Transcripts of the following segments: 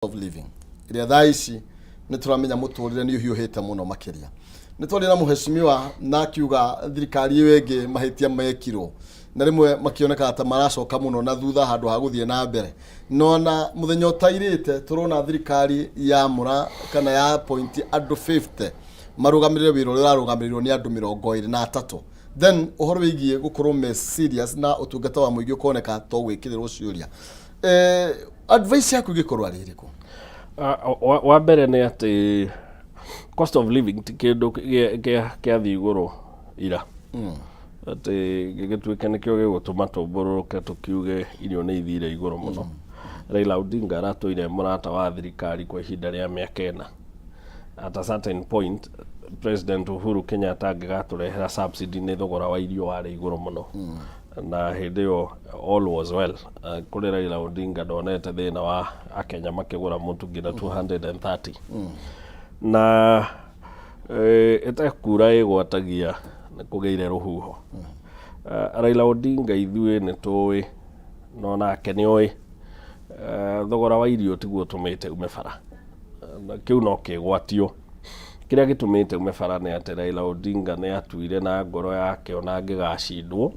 of living iria thaa ici nĩ tũramenya mũtũrĩre nĩ ũhiũhĩte mũno makĩria. Nĩ twarĩ na mũheshimiwa na akiuga thirikari ĩyo ĩngĩ mahĩtia mekirwo na rĩmwe makĩoneka ta maracoka mũno na thutha handũ ha gũthiĩ na mbere. No na mũthenya ũtairĩte tũrona thirikari ya mũra kana ya point andũ 50 marũgamĩrĩre wĩra ũrĩa ũrarũgamĩrĩrwo nĩ andũ 23. Then ũhoro wĩgiĩ gũkorwo me serious na ũtungata wa mũingĩ ũkoneka to gwĩkĩrĩrwo ciũria. Advice yaku gĩkorwo arĩ ĩrĩkũ? Wa mbere nĩ atĩ cost of living ti kĩndũ kĩathiĩ igũrũ ira. Atĩ gĩgĩtuĩke nĩkĩo gĩgũtũma tũmbũrũrũke tũkiuge irio nĩ ithire igũrũ mũno. Raila Odinga aratũire mũrata wa thirikari kwa ihinda rĩa mĩaka 4. At a certain point, President Uhuru Kenyatta angĩgatũrehera subsidy nĩ thogora wa irio warĩ igũrũ mũno. Na hĩndĩ ĩyo all was well. Kũrĩ Raila Odinga ndonete thĩna wa Akenya makĩgũra mũtu nginya 230. Na ĩtekura ĩgwatagia nĩ kũgĩire rũhuho. Raila Odinga ithuĩ nĩ tũĩ, no nake nĩ oĩ thogora wa irio tiguo tũmĩte ume bara. Kĩu no kĩgwatio. Kĩrĩa gĩtũmĩte ume bara nĩ atĩ Raila Odinga nĩ atuire na ngoro yake ona angĩgacindwo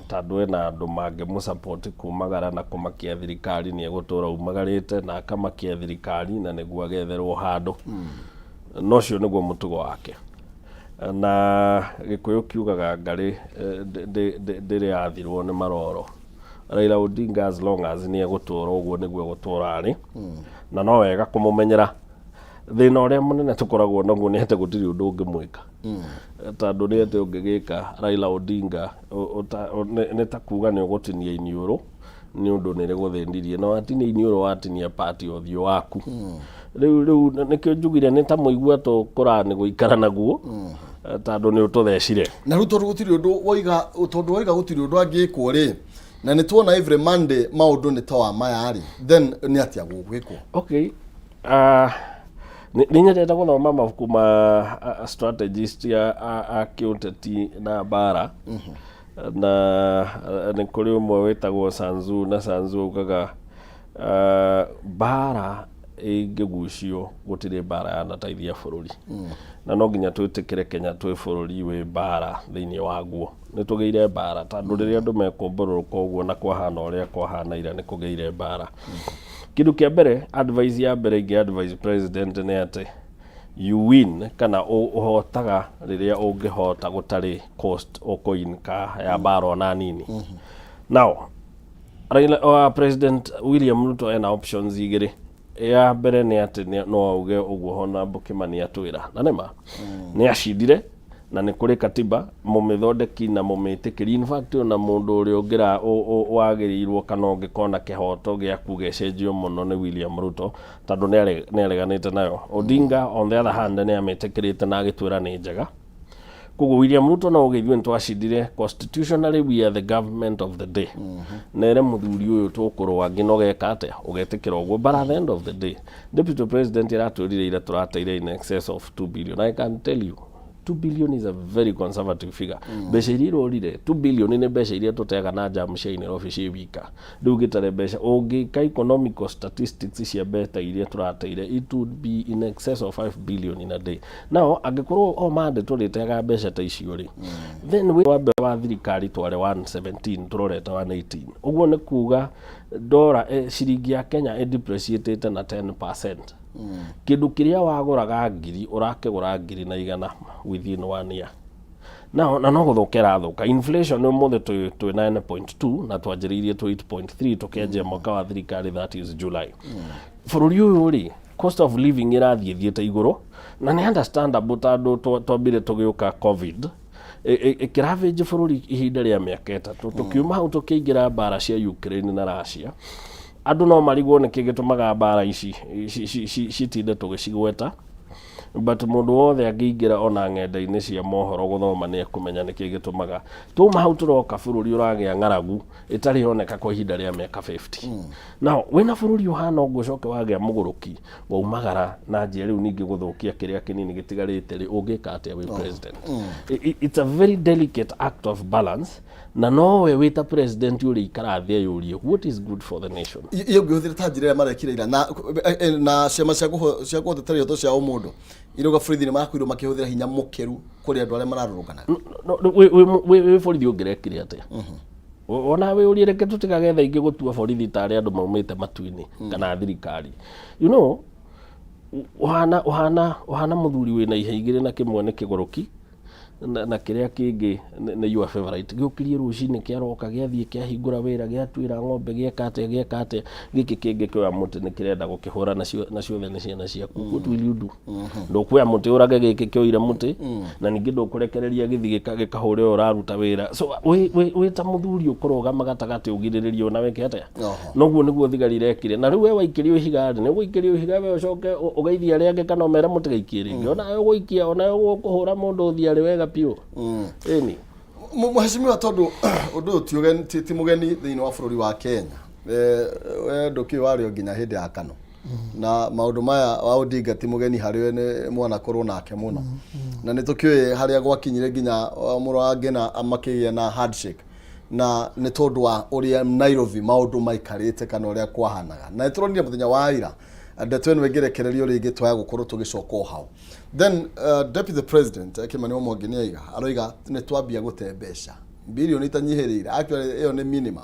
tondũ ena andũ mangĩmũsupport kumagara na kũmakia thirikari nĩ egũtũra umagarĩte na akamakia thirikari na nĩguo agetherwo handũ. No ũcio nĩguo mũtugo wake. Na Gĩkũyũ kiugaga ngarĩ ndĩrĩ yathirwo nĩ maroro. Raila Odinga as long as nĩ egũtũra ũguo nĩguo egũtũra arĩ. Na no wega kũmũmenyera. Thĩna ũrĩa mũnene tũkoragwo naguo nĩ atĩ gũtirĩ ũndũ ũngĩmwĩka. Tondũ nĩ atĩ ũngĩgĩka Raila Odinga nĩ ta kuuga nĩ ũgũtinia iniũrũ nĩ ũndũ nĩ rĩgũthĩndirie. No atinia iniũrũ watinia party ũthiũ waku. Rĩu nĩkĩo njugire nĩ ta mũigua tũkũra nĩ gũikara naguo tondũ nĩ ũtũthecire. Na rĩu tondũ gũtirĩ ũndũ woiga gũtirĩ ũndũ angĩkwo rĩ, na nĩ tuona every Monday maũndũ nĩ ta wa maya rĩ, then nĩ atĩa gũgwĩkwo? Okay. Nĩ nyendete gũthoma mabuku ma strategist a kĩũteti na mbara. Na nĩ kũrĩ ũmwe wĩtagwo Sanzu na Sanzu augaga mbara ĩngĩgucio gũtirĩ mbara yanateithia bũrũri. Na no nginya twĩtĩkĩre Kenya twĩ bũrũri wĩ mbara thĩinĩ waguo. Nĩ tũgĩire mbara tondũ rĩrĩa andũ mekũmbũrũrũka ũguo na kwahana ũrĩa kwahana ira nĩ kũgĩire mbara. Kĩndũ kĩa mbere, advice ya mbere ingĩ advice president nĩ atĩ you win kana ũhotaga rĩrĩa ũngĩhota gũtarĩ cost ũkũinka ya mbara ona nini. Now, President William Ruto ena options igĩrĩ. Ya mbere nĩ atĩ no auge ũguo Hon. Kimani atwĩra. Na nĩma nĩ acindire na nĩ kũrĩ katiba mũmĩthondeki na mũmĩtĩkĩri. In fact ona mũndũ ũrĩa ũngĩra wagĩrĩirwo kana ũngĩkona kĩhoto gĩaku gĩcenjio mũno nĩ William Ruto tondũ nĩ areganĩte nayo. Odinga on the other hand nĩ amĩtĩkĩrĩte na agĩtwĩra nĩ njega. Koguo William Ruto no ũgeithio nĩ twacindire. Constitutionally we are the government of the day. Nere mũthuri ũyũ tũkũrũa ngino geka atĩa ũgetĩkĩra ũguo. But at the end of the day, Deputy President iratwĩrire ira tũrateire in excess of 2 billion. I can tell you 2 billion is a very conservative figure. Mbeca iria irorire 2 billion nĩ mbeca iria tũteaga na jamu cia Nairobi cia wika. Rĩu gĩtare mbeca ũngĩka economical statistics cia mbeca iria tũrateire, it would be in excess of 5 billion in a day. Now angĩkorwo o mande tũrĩteaga mbeca ta icio rĩ, then we wa thirikari tware 117 tũrorete 118. Ũguo nĩ kuuga dola ciringi ya Kenya depreciated na 10%. Kĩndũ kĩrĩa wagũraga ngiri ũrakĩgũra ngiri na igana within 1 year. Na no gũthũkĩra thũka. Inflation ũmũthĩ twĩ 9.2 na twanjĩrĩirie 8.3 tũkĩanjia mwaka wa thirikari that is July. Bũrũri ũyũ rĩ, cost of living irathiĩte igũrũ na nĩ understandable tondũ twambire tũgĩũka COVID. Ĩkĩravĩnji bũrũri ihinda rĩa mĩaka 3 tũkiuma hau tũkĩingĩra mbara cia Ukraine na Russia. Andũ no marigwo nĩkĩ gĩtũmaga mbara ici citinde tũgĩcigweta. but mundu wothe angĩingĩra ona ng'enda-inĩ cia mohoro gũthoma nĩ ekũmenya nĩkĩ gĩtũmaga tuma hau tũroka bũrũri ũragĩa ng'aragu ĩtarĩ yoneka kwa ihinda rĩa mĩaka 50 now wĩna bũrũri ũhana ũguo ũcoke wagĩa mũgũrũki waumagara na njĩra rĩu ningĩ gũthũkia kĩrĩa kĩnini gĩtigarĩte rĩ ũngĩka atĩa wĩ president. It's a very delicate act of balance na nowe wita president uri ikara thĩ yũrie what is good for the nation. Iyo ngĩhũthĩra ta njĩra marekire ira na ciama cia gũteteria ihoto cia ũmũndũ iroga bũrũri-inĩ makwirwo makĩhũthĩra hinya mũkĩru kũrĩ andũ arĩa mararũrũngana. Wĩ borithi ũngĩrekire atĩa? Ona we ũrie reke tũtigagetha ingĩ gũtua borithi ta arĩa andũ maumĩte matu-inĩ kana thirikari. You know, uhana mũthuri wĩna ihe igĩrĩ na kĩmwe nĩ kĩgũrũki na kĩrĩa kĩngĩ nĩ your favorite gĩũkirie rũcinĩ kĩaroka gĩathiĩ kĩahingũra wĩra gĩatuĩra ng'ombe gĩeka atĩa gĩkĩ kĩngĩ kĩoya mũtĩ nĩ kĩrenda gũkĩhũra na ciothe nĩ ciana ciaku. What will you do? Ndũkuoya mũtĩ ũrage gĩkĩ kĩoire mũtĩ na ningĩ ndũkũrekereria gĩthiĩ gĩkahũre ũyũ ũraruta wĩra. So wĩ ta mũthuri ũkũrũgama gatagatĩ ũgirĩrĩrio na wĩke atĩa? Noguo nĩguo thigari irekire na rĩu we waikĩrio ihiga nĩ ũgũikĩrio ihiga we ũcoke ũgeithia arĩa angĩ kana ũmere mũtĩ gaikie rĩngĩ ona ũgũikia ona ũkũhũra mũndũ ũthiarĩ wega pio. Eni Mheshimiwa tondu undu ti mugeni thiini wa bururi wa Kenya we nduki wario nginya hindi ya kano na maundu maya wa Odinga ti mugeni hari we ni mwana korwo nake muno na ni tukiwe haria gwakinyire nginya muro angena amakigia na handshake na ni tondu wa uria Nairobi maundu maikarite kana uria kwahanaga na nituronire muthenya wa ira ndeto eno wegerekererio ringi twaya gukorwo tugicoka hau. Then Deputy President Kimani Wamogeni aiga aroiga ni twambia gute mbeca bilioni itanyihirire actually iyo ni minimum.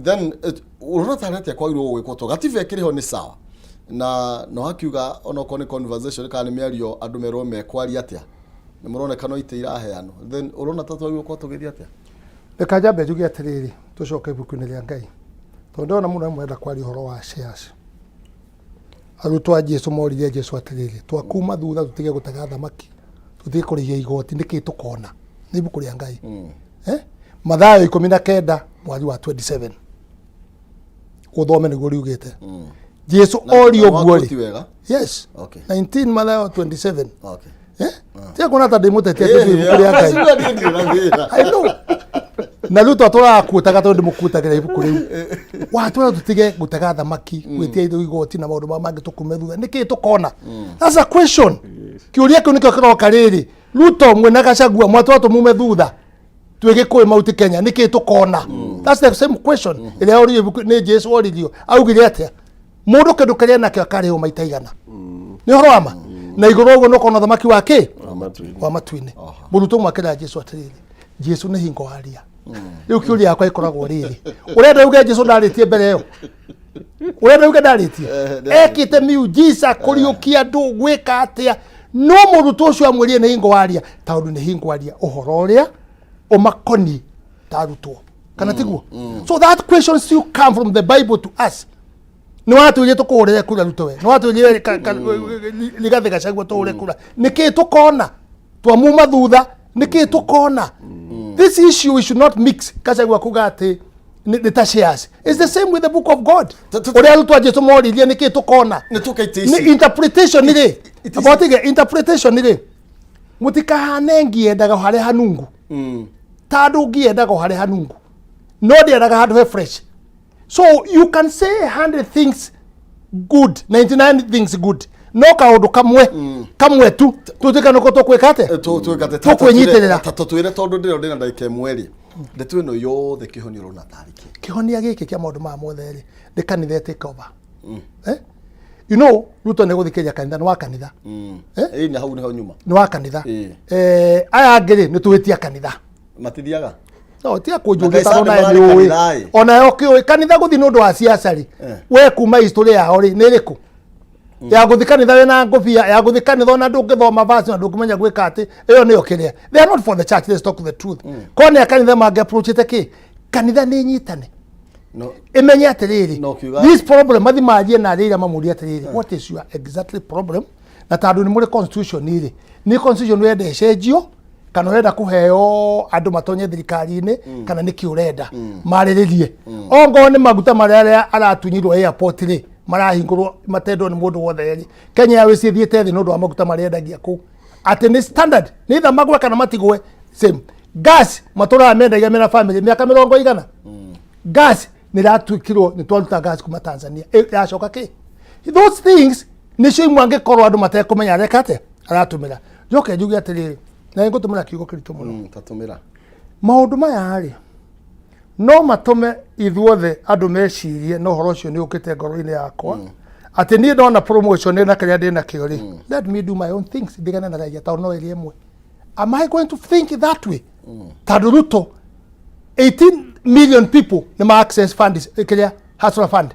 Then urotarete kwagirwo gwikwo to gatibe kiriho ni sawa na no hakiuga ona ko ni conversation kana ni miario andu merwo mekwaria atia ni muroneka no ite iraheano then urona tatwagirwo kwa tugeria atia reka jambe jugi atiriri tucoke ibuku-inĩ rĩa Ngai tondu ona mũno mwenda kwaria horo wa shares arutwo a Jesu moririe Jesu atiriri twakuma thutha tutige gutega thamaki tutige kurihia igoti niki tukona ni ibuku rĩa Ngai Mathayo 19 mweri wa 27 uthome niguo riugite Jesu orio guori yes okay 19 Mathayo 27 okay tia kuna ta demotetia kitu ibuku rĩa Ngai I know na ruto atora kutaga tondu mukutagira ibuku riu watwara tutige gutega thamaki gwitia ithu igoti na maundu mangi tukume thutha niki tukona that's a question kiuria kiu nikio kiroka riri ruto mwena Gachagua mwatwara tumume thutha twige kwi mauti Kenya niki tukona that's the same question ile ori ibuku ni Jesu oririo augire atia mundu kindu kiria nakio kari o maitaigana ni horo ama na iguru ugo no kona thamaki wake wa matuini muruto mwakira Jesu atiriri Jesu ni hingo aria riu kiuria yakwa ikoragwo riri urenda uge Jesu ndaritie mbere yo urenda uge ndaritie ekite miujiza kuriukia ndu gwika atia no muruto ucio amwirie ni hingo aria tondu ni hingo aria uhoro uria umakoni tarutwo kana tiguo so that question still come from the Bible to us ni watu ile tukuhurire kura ruto we ni watu ile ligathe Gachagua tuhure kura niki tukona twamuma thutha niki tukona this issue we should not mix Gachagua kugate the tashias it's the same with the book of God ore ruto ajeto moririe niki tukona ni interpretation ni about interpretation ni mutikahane ngiendaga hare hanungu tadu ngiendaga hare hanungu no ndiendaga handu fresh. So you can say 100 things good, 99 things good. No kaundu kamwe tu tutika no tukwikate tukwenyitirira tatutwire tondu ndiro ndina ndaike mweri ndetu ino yothe kihoni rona tariki kihonia giki kia maundu ma mothe ri ni kanitha take over you know ruto ne guthikeria kanitha no wa kanitha ni hau ni hau nyuma no wa kanitha aya ngiri ni tuwitia kanitha matithiaga no tia kujugita ona ni uwi ona yo kiu kanitha guthi nundu wa siasa ri we kuma historia yao ri ni riku ya guthikanitha wena ngobia ya guthikanitha ona ndungithoma vasi na ndungimenya gwika ati iyo niyo kiria they are not for the church, let's talk the truth kone kanitha mange approach ki kanitha ni nyitane no imenya atiriri this problem mathi majie na rira mamuria atiriri what is your exactly problem na tandu ni muri constitution iri ni constitution wende cenjio kana urenda kuheo andu matonye thirikari-ini kana niki urenda mariririe ongo ni maguta maria aratunyirwo airport ri marahingurwo matendo ni mundu wothe eri Kenya Airways ithiete thi nundu wa maguta mariendagia ku ati ni standard ni tha magwe kana matigwe same gas matura amendagia mena family miaka 100 gas ni ratwikirwo ni twaruta gas kuma Tanzania yacoka ki those things ni cio imwange korwo andu matekumenya rekate aratumira njoke njuge atiri na ngutumira kiugo kirito muno tatumira maundu maya ari no matume ithuothe andu mecirie no horo cio ni ukite ngoro-ini yakwa ati ni ndona promotion na kiria ndina kio ri let me do my own things ndigana na raia tao no eri emwe am I going to think that way tadu Ruto 18 million people ni ma access funds kiria hustler fund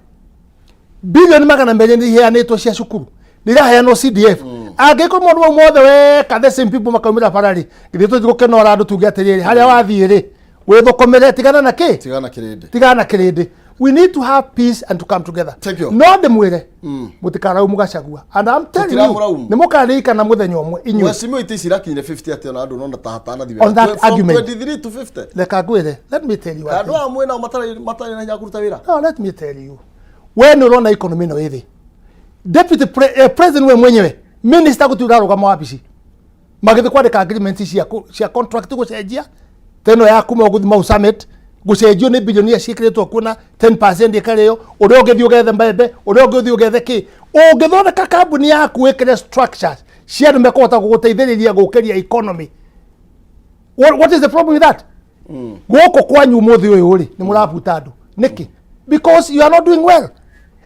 billion magana mbere ni heanitwo cia cukuru niraheanwo CDF angiko mundu mothe we ka the same people makamira farari githito gukena randu tuge atiriri haria wathire withukomere tigana na ki tigana kirindi we need to have peace and to come together no ndimwire mutikara umugacagua and I'm telling you ni mukarika na muthenya umwe inyu wasimo itishirakinyire 50 ati na andu no tahatana thiwe on that argument 23 to 50 leka gwire let me tell you andu amwe na matari na nyakuruta wira no let me tell you when urona economy no ithi deputy president we mwenyewe minister gutura rugama wabici magithi kwandika agreement cia contract gucenjia teno ya kuma guthima summit gucenjio ni bilionia cikiritwo kuna 10% ikareo uria ungithi ugethe mbembe uria ungithi ugethe ki ungithondeka kambuni yaku wikire structures cia andu mekota guguteithiriria gukiria economy what is the problem with that guko kwanyu muthi uyu ri ni murabuta andu niki because you are not doing well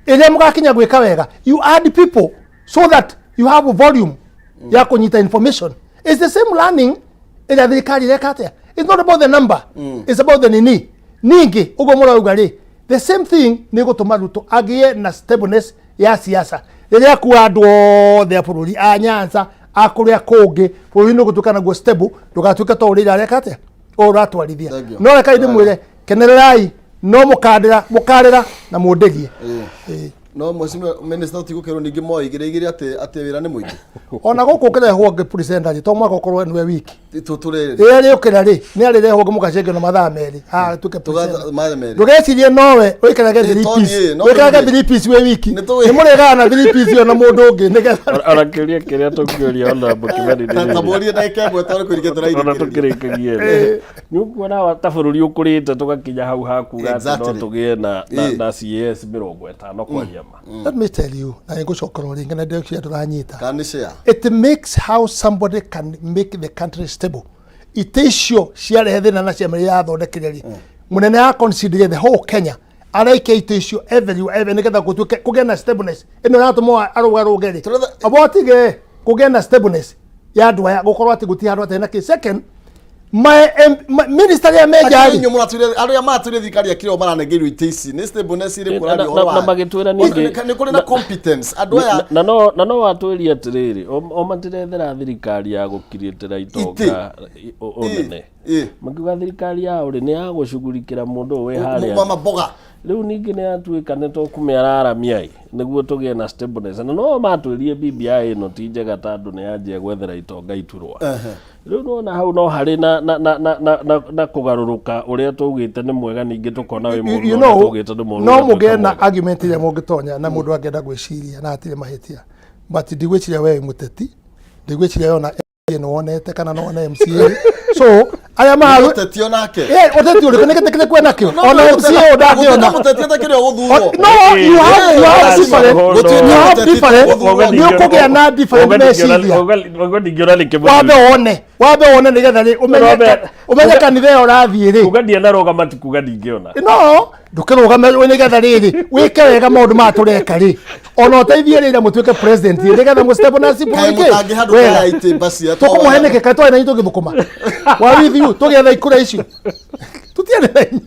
ile mugakinya gwika wega you add people so that you have a volume ya kunyita information it's the same learning ile thirikari rekate it's not about the number it's about the nini ningi ugo murauga ri the same thing ni gutuma Ruto agie na stableness ya siasa ile ku andu othe bururi a Nyanza akuria kungi bururi no gutukana go stable ndugatuke to uri rekate o ratwarithia no reka indi mwire kenererai no mukarira na mundegie no mheshimiwa minister utigukero ningi moigire ati wira ni muingi ona guku kirehwo nge president to mwaka ukorwo niwe wiki tuturere eri ukira ri ni ari rehwo nge mukacenge no mathaa meri tuke president ndugecirie nowe uikarage 3 piece uikarage 3 piece we wiki ni muregana 3 piece ona mundu ungi nigetha arakiria kiria tukiuria ona bukimani ni taborie na ikegwe tore kurike turaire ona tukirikagie ni ukuona wa tabururi ukurite tugakinya hau hakuga no tugie na CS 50 kwaria let me tell you na ngucokoro ringa na ndio cia turanyita kanisha it makes how somebody can make the country stable itesho ciare thina na cia mari ya thondekereri munene ya consider the whole Kenya araike itesho everywhere nigetha gutuke kugena stableness ino ratumo arugari abotige kugena stableness ya andu aya gukorwo ati guti handu atena ki second my minister ya mejari nyo muratwire aro ya matwire thikari akiro maranegirwo itisi ni stableness ire kurari horo na magitwira ningi ni kuri na competence andu aya na no watwiri atiriri o matirethera thirikari ya gukirietera itonga onene magiga thirikari ya uri ni ya gucugurikira mundu we haria mama boga riu ningi ni atuika ne to kumiararamia niguo tugie na stableness na no matwirie BBI no tinjega tandu ni yanjia gwethera itonga iturwa riu no hau no hari na kugaruruka uria tugite ni mwega ningi tukona we mundu tugite ni mundu no mugena argument ile mungitonya na mundu angenda gwiciria na atire mahitia but ndigwiciria we muteti ndigwiciria yona no wonete kana no wona MCA so aya maru uteti onake uteti uri kene kwena kio ona MCA odake ona uteti atakire oguthuo no you have different you kuge na different message ogo ndigora likebo wabe one nigetha ri umenye kanithe urathie ri ugadia na roga matikuga ndingiona no ndukirugame nigetha riri wike wega maundu matureka ri ona uteithie rira mutuike president nigetha mu step na sipo wike tukumuheneke katwa na itugithukuma wa with you tugetha ikura icio tutiane na inyu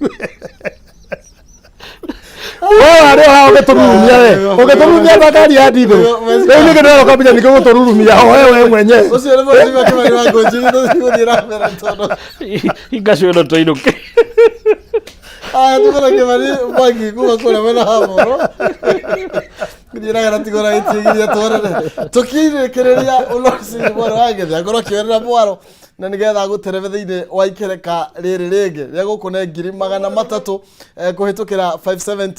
ari ha ugetururumia we ugetururumia bakari ya ndithu rĩu nĩ kĩndũ kabila nĩ gũtururumia wewe mwenye ucio nĩ mũthima kĩmani wa ngoji nĩgũthira mbere tondũ ingacio no toinuke tukora kĩmani bangi kuma kũrĩa mena hamoro ndiragera tigora itigiria twarane tukirĩkĩrĩria ulosi mwaro wagethia ngoro kĩwerera mwaro na nigetha gutereve thiini wa ikereka riri ringi ria gukune 300,000 kuhitukira 570